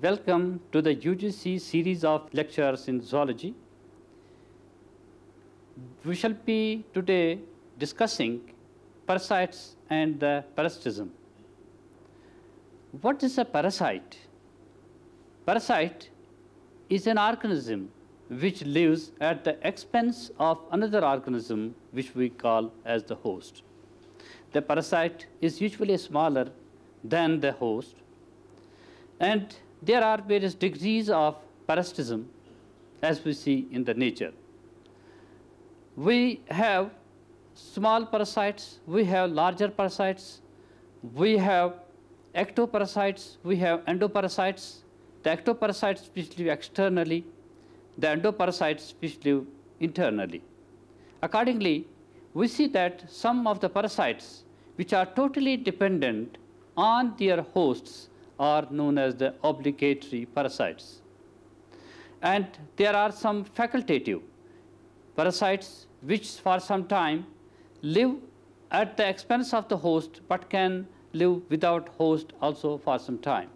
Welcome to the UGC series of lectures in zoology. We shall be today discussing parasites and the parasitism. What is a parasite? Parasite is an organism which lives at the expense of another organism which we call as the host. The parasite is usually smaller than the host, and there are various degrees of parasitism as we see in the nature. We have small parasites, we have larger parasites, we have ectoparasites, we have endoparasites, the ectoparasites which live externally, the endoparasites which live internally. Accordingly, we see that some of the parasites which are totally dependent on their hosts are known as the obligatory parasites. And there are some facultative parasites which for some time live at the expense of the host but can live without host also for some time.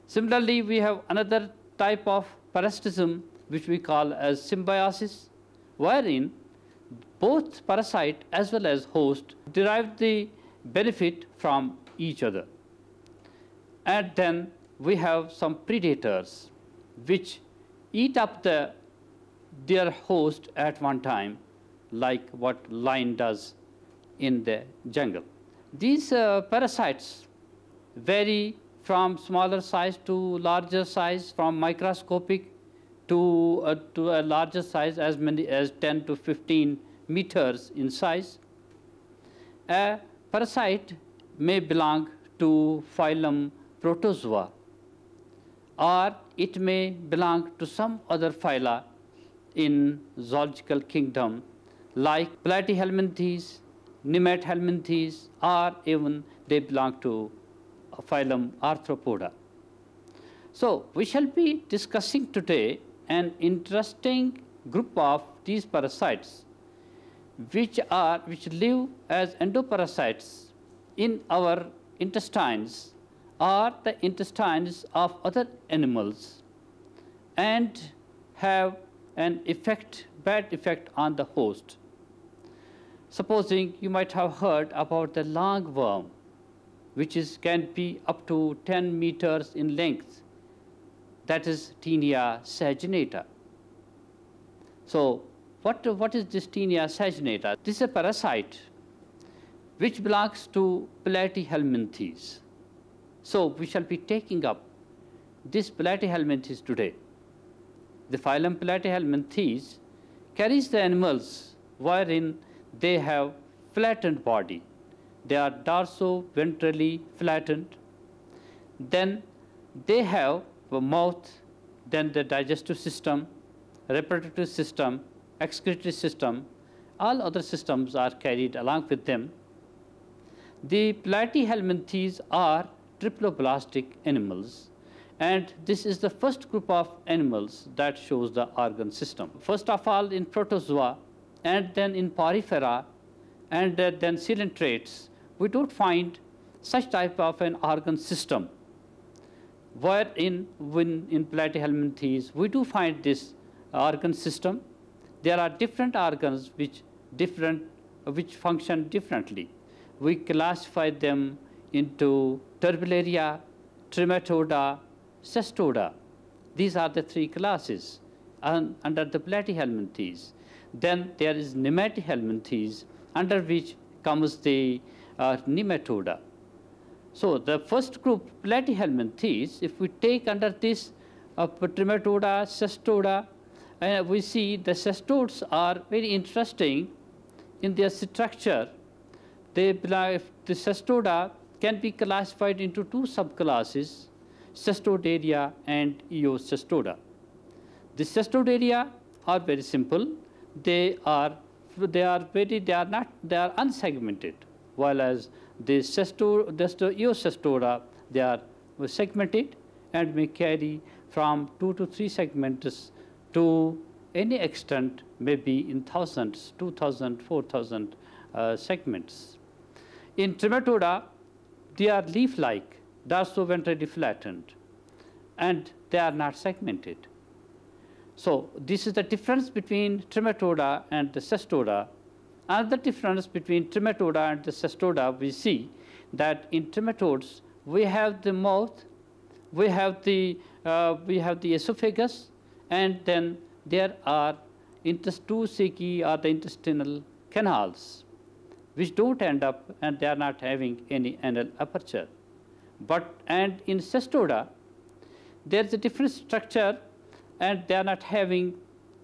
Similarly, we have another type of parasitism which we call as symbiosis, wherein both parasite as well as host derive the benefit from each other. And then we have some predators which eat up their host at one time, like what lion does in the jungle. These parasites vary from smaller size to larger size, from microscopic to a larger size, as many as 10 to 15 meters in size. A parasite may belong to phylum Protozoa, or it may belong to some other phyla in zoological kingdom like Platyhelminthes, Nemathelminthes, or even they belong to phylum Arthropoda. So we shall be discussing today an interesting group of these parasites which live as endoparasites in our intestines or the intestines of other animals and have an bad effect on the host. Supposing you might have heard about the lungworm, which can be up to 10 meters in length, that is Taenia saginata. So what is this Taenia saginata? This is a parasite which belongs to Platyhelminthes. So we shall be taking up this Platyhelminthes today. The phylum Platyhelminthes carries the animals wherein they have flattened body. They are dorso-ventrally flattened. Then they have a mouth, then the digestive system, reproductive system, excretory system. All other systems are carried along with them. The Platyhelminthes are triploblastic animals, and this is the first group of animals that shows the organ system. First of all in protozoa, and then in porifera, and then coelentrates, we don't find such type of an organ system, wherein in Platyhelminthes we do find this organ system. There are different organs which function differently. We classify them into Turbellaria, Trematoda, Cestoda. These are the three classes under the Platyhelminthes. Then there is Nemathelminthes, under which comes the Nematoda. So the first group, Platyhelminthes, if we take under this Trematoda, Cestoda, we see the cestodes are very interesting in their structure. The Cestoda can be classified into two subclasses, Cestodaria and Eocestoda. The Cestodaria are very simple. They are unsegmented, while as the Eocestoda, they are segmented and may carry from 2 to 3 segments to any extent, maybe in thousands, 2,000, 4,000 segments. In Trematoda, they are leaf-like, dorso-ventrally flattened. and they are not segmented. So this is the difference between Trematoda and the Cestoda. Another difference between Trematoda and the Cestoda, we see that in Trematodes we have the mouth, we have the esophagus, and then there are two cecae or the intestinal canals, which don't end up, and they are not having any anal aperture. And in Cestoda, there is a different structure, and they are not having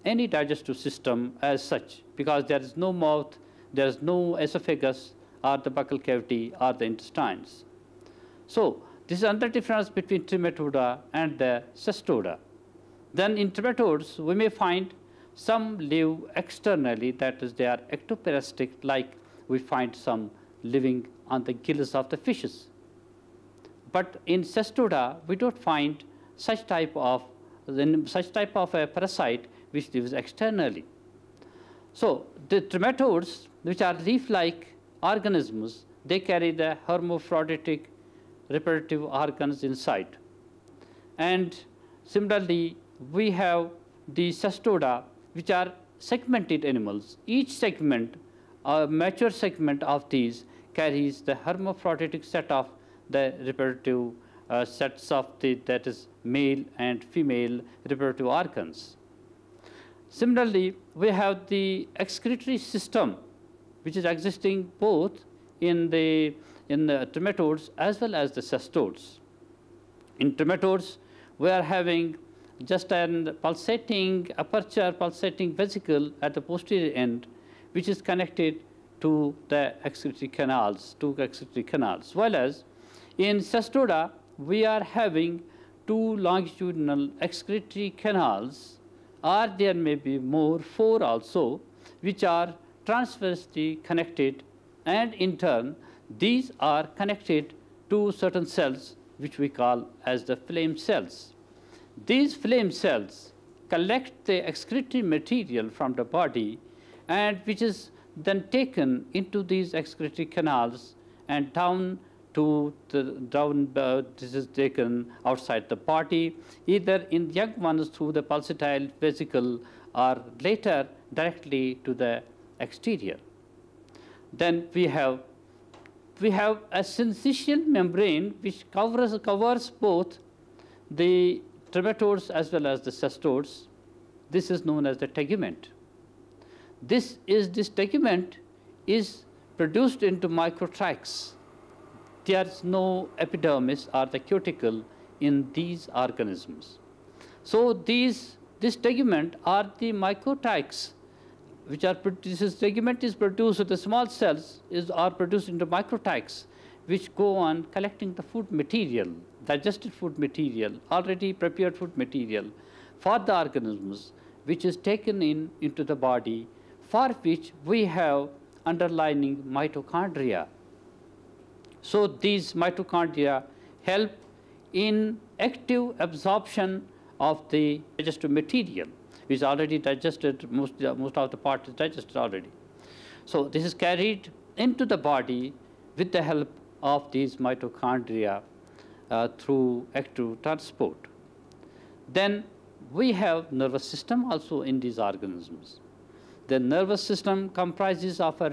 any digestive system as such, because there is no mouth, there is no esophagus, or the buccal cavity, or the intestines. So this is another difference between Trematoda and the Cestoda. Then in Trematodes, we may find some live externally, that is, they are ectoparasitic, like we find some living on the gills of the fishes. But in Cestoda, we don't find such type of a parasite which lives externally. So the Trematodes, which are leaf-like organisms, they carry the hermaphroditic reproductive organs inside. And similarly, we have the Cestoda, which are segmented animals. Each segment, a mature segment of these, carries the hermaphroditic set of the reproductive sets of that is male and female reproductive organs. Similarly, we have the excretory system, which is existing both in the Trematodes as well as the Cestodes. In Trematodes, we are having just a pulsating aperture, pulsating vesicle at the posterior end, which is connected to the excretory canals, while as in Cestoda, we are having two longitudinal excretory canals, or there may be more, 4 also, which are transversely connected, and in turn, these are connected to certain cells which we call as the flame cells. These flame cells collect the excretory material from the body, and which is then taken into these excretory canals and this is taken outside the body, either in young ones through the pulsatile vesicle, or later directly to the exterior. Then we have a syncytial membrane which covers both the Trematodes as well as the Cestodes. This is known as the tegument. This tegument is produced into microtrachs. There is no epidermis or the cuticle in these organisms. So this tegument are the microtrachs, which are this tegument is produced, so the small cells are produced into microtrachs, which go on collecting the food material, digested food material, already prepared food material for the organisms, which is taken into the body, for which we have underlying mitochondria. So these mitochondria help in active absorption of the digestive material, which is already digested, most of the part is digested already. So this is carried into the body with the help of these mitochondria through active transport. Then we have nervous system also in these organisms. The nervous system comprises of a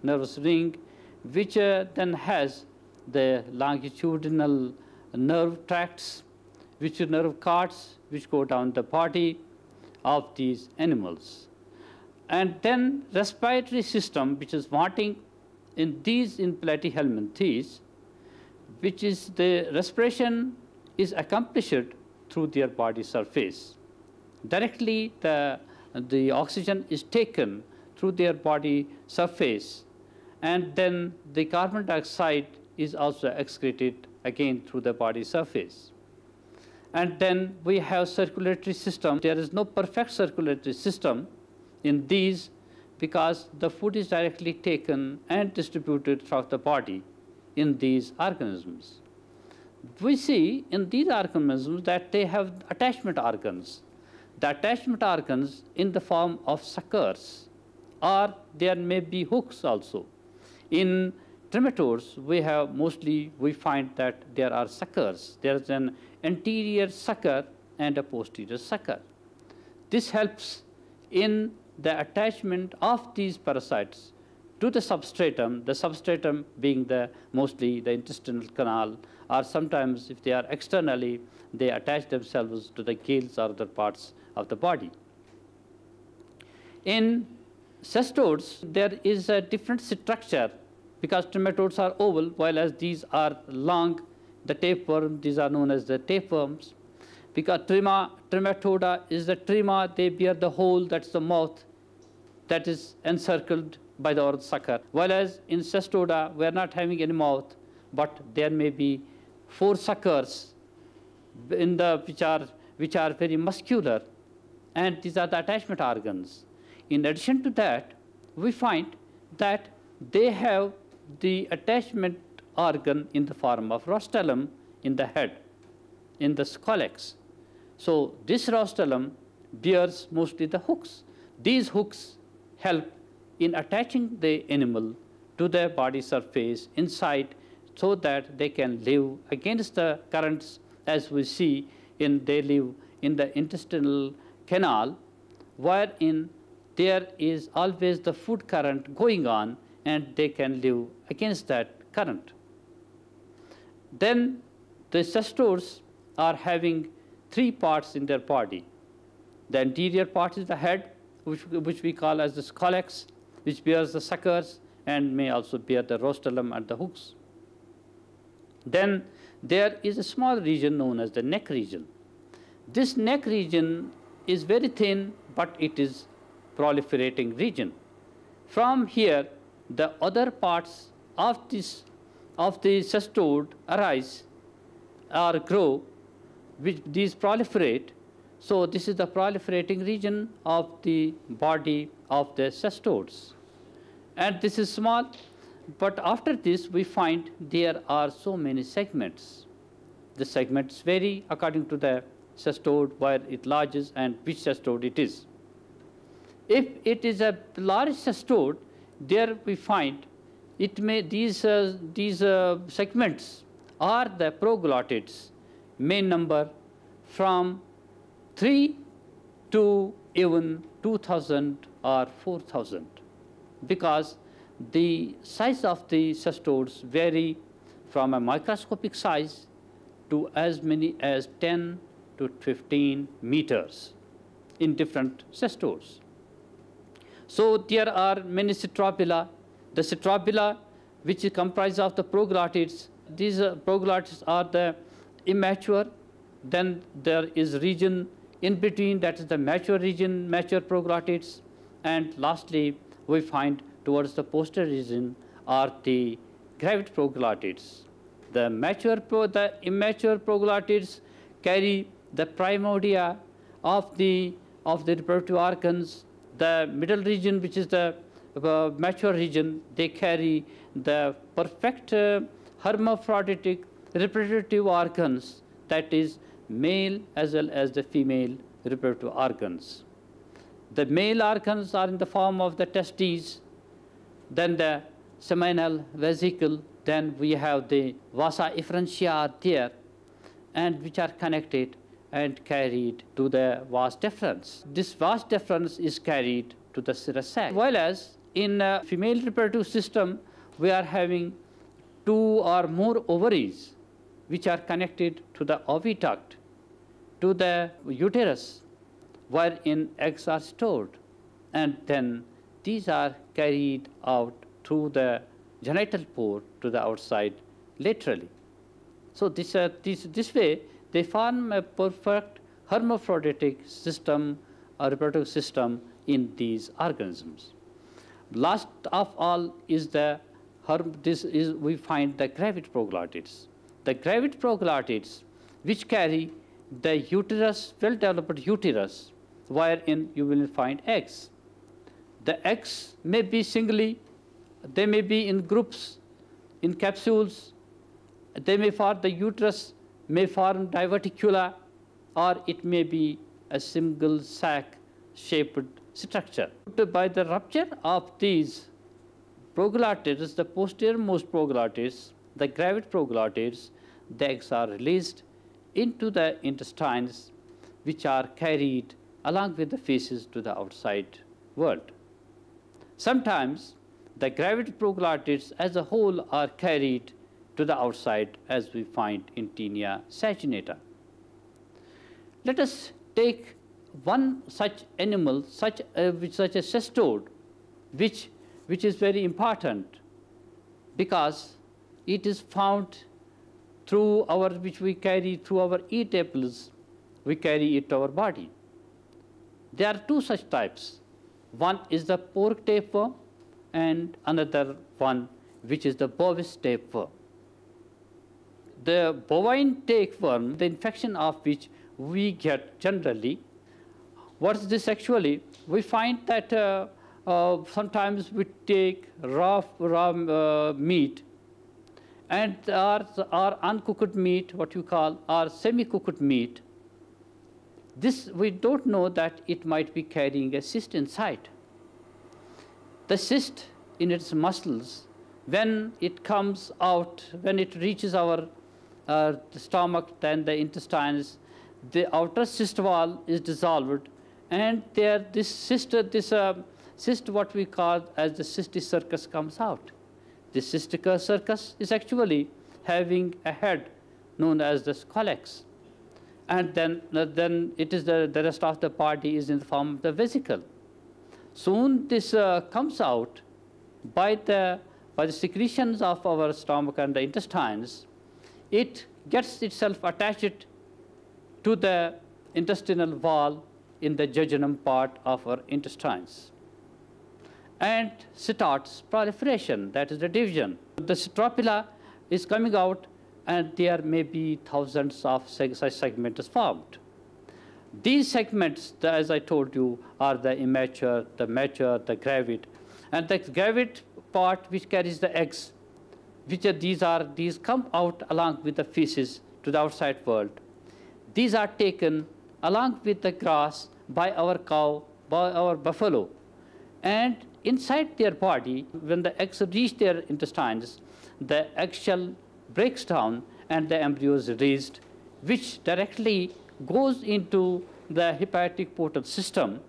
nervous ring, which then has the longitudinal nerve tracts, which are nerve cords, which go down the body of these animals. And then respiratory system, which is wanting in platyhelminthes, which is the respiration is accomplished through their body surface. Directly the oxygen is taken through their body surface, and then the carbon dioxide is also excreted again through the body surface. And then we have circulatory system. There is no perfect circulatory system in these, because the food is directly taken and distributed throughout the body in these organisms. We see in these organisms that they have attachment organs. The attachment organs in the form of suckers, or there may be hooks also. In Trematodes, we find that there are suckers. There is an anterior sucker and a posterior sucker. This helps in the attachment of these parasites to the substratum being mostly the intestinal canal, or sometimes if they are externally, they attach themselves to the gills or other parts of the body. In cestodes, there is a different structure because trematodes are oval, while as these are long, the tapeworm, these are known as the tapeworms. Because trematoda is the trema, they bear the hole, that's the mouth, that is encircled by the oral sucker. Whereas in cestoda, we are not having any mouth, but there may be 4 suckers which are very muscular, and these are the attachment organs. In addition to that, we find that they have the attachment organ in the form of rostrum in the head, in the scolex. So this rostrum bears mostly the hooks. These hooks help in attaching the animal to the body surface inside so that they can live against the currents, as we see they live in the intestinal canal, wherein there is always the food current going on, and they can live against that current. Then the cestodes are having 3 parts in their body. The anterior part is the head, which we call as the scolex, which bears the suckers and may also bear the rostrum and the hooks. Then there is a small region known as the neck region. This neck region is very thin, but it is proliferating region. From here, the other parts of the cestode arise or grow, which these proliferate. So this is the proliferating region of the body of the cestodes. And this is small, but after this we find there are so many segments. The segments vary according to the cestode, where it lodges and which cestode it is. If it is a large cestode, there we find these segments are the proglottids may number from 3 to even 2,000 or 4,000, because the size of the cestodes vary from a microscopic size to as many as 10 to 15 meters in different cestodes. So there are many cetropila. The cetropila, which is comprised of the proglottids, these proglottids are the immature. Then there is region in between, that is the mature region, mature proglottids. And lastly, we find towards the posterior region are the gravid proglottids. The immature proglottids carry the primordia of the reproductive organs. The middle region, which is the mature region, they carry the perfect hermaphroditic reproductive organs, that is male as well as the female reproductive organs. The male organs are in the form of the testes, then the seminal vesicle, then we have the vasa efferentia there, and which are connected and carried to the vas deferens. This vas deferens is carried to the serous sac. While as in female reproductive system, we are having 2 or more ovaries which are connected to the oviduct, to the uterus, wherein eggs are stored, and then these are carried out through the genital pore to the outside laterally. So this way they form a perfect hermaphroditic system or reproductive system in these organisms. Last of all is we find the gravid proglottids. The gravid proglottids, which carry the uterus, well-developed uterus, wherein you will find eggs. The eggs may be singly, they may be in groups, in capsules, they may form, the uterus may form diverticula, or it may be a single sac-shaped structure. By the rupture of these proglottids, the posterior most proglottids, the gravid proglottids, the eggs are released into the intestines, which are carried along with the feces to the outside world. Sometimes the gravid proglottids as a whole are carried to the outside, as we find in Taenia saginata. Let us take one such animal, such a cestode, which is very important because it is found through our, which we carry through our eatables, we carry it to our body. There are two such types. One is the pork tapeworm and another one which is the bovis tapeworm. The bovine tapeworm, the infection of which we get generally, what is this actually? We find that sometimes we take raw meat and our uncooked meat, what you call, our semi-cooked meat. This, we don't know that it might be carrying a cyst inside. The cyst in its muscles, when it comes out, when it reaches our the stomach, then the intestines, the outer cyst wall is dissolved, and there this cyst, what we call as the cystic circus comes out. This cystic circus is actually having a head known as the scolex. And then it is the rest of the body is in the form of the vesicle. Soon this comes out by the secretions of our stomach and the intestines. It gets itself attached to the intestinal wall in the jejunum part of our intestines and starts proliferation, that is the division. The stropula is coming out, and there may be thousands of such segments formed. These segments, as I told you, are the immature, the mature, the gravid. And the gravid part which carries the eggs, which are these come out along with the feces to the outside world. These are taken along with the grass by our cow, by our buffalo. And inside their body, when the eggs reach their intestines, the eggshell breaks down and the embryo is raised, which directly goes into the hepatic portal system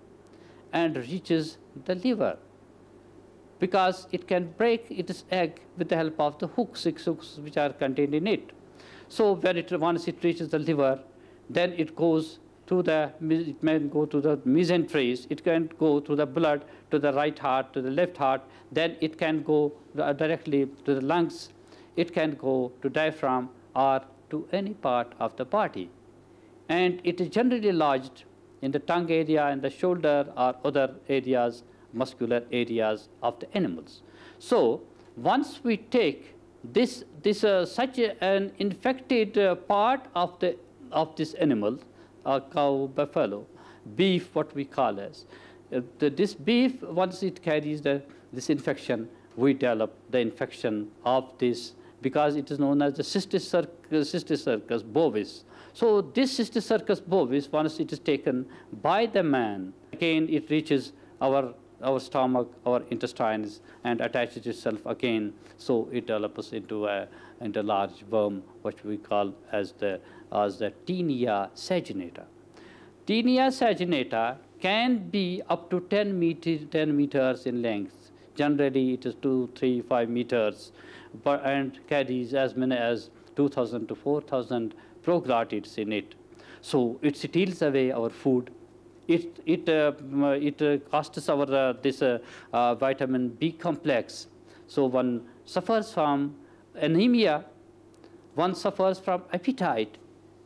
and reaches the liver, because it can break its egg with the help of the hooks, 6 hooks which are contained in it. So when once it reaches the liver, then it goes to it may go to the mesenteries, it can go to the blood, to the right heart, to the left heart, then it can go directly to the lungs, it can go to diaphragm or to any part of the body. And it is generally lodged in the tongue area and the shoulder or other areas, muscular areas of the animals. So once we take such an infected part of this animal, cow, buffalo, beef, what we call as, this beef, once it carries this infection, we develop the infection of this, because it is known as the cystic circus bovis. So this cystic circus bovis, once it is taken by the man, again it reaches our stomach, our intestines, and attaches itself again. So it develops into a large worm, which we call as the Taenia saginata. Taenia saginata can be up to 10 meters in length. Generally, it is 2, 3, 5 meters, and carries as many as 2,000 to 4,000 proglottids in it. So it steals away our food. It costs our this vitamin B complex. So one suffers from anemia, one suffers from appetite,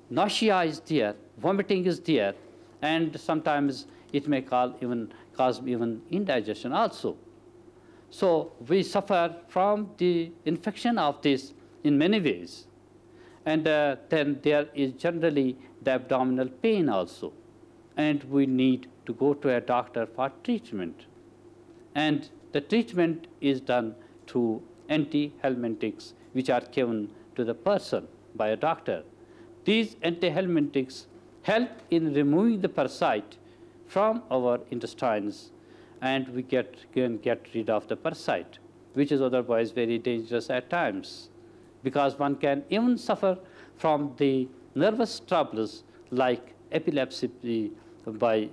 nausea is there, vomiting is there, and sometimes it may cause even indigestion also. So we suffer from the infection of this in many ways. And then there is generally the abdominal pain also. And we need to go to a doctor for treatment. And the treatment is done through antihelmintics, which are given to the person by a doctor. These antihelmintics help in removing the parasite from our intestines, and we can get rid of the parasite, which is otherwise very dangerous at times, because one can even suffer from the nervous troubles like epilepsy by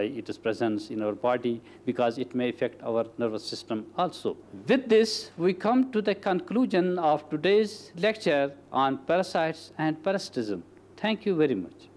its presence in our body, because it may affect our nervous system also. With this, we come to the conclusion of today's lecture on parasites and parasitism. Thank you very much.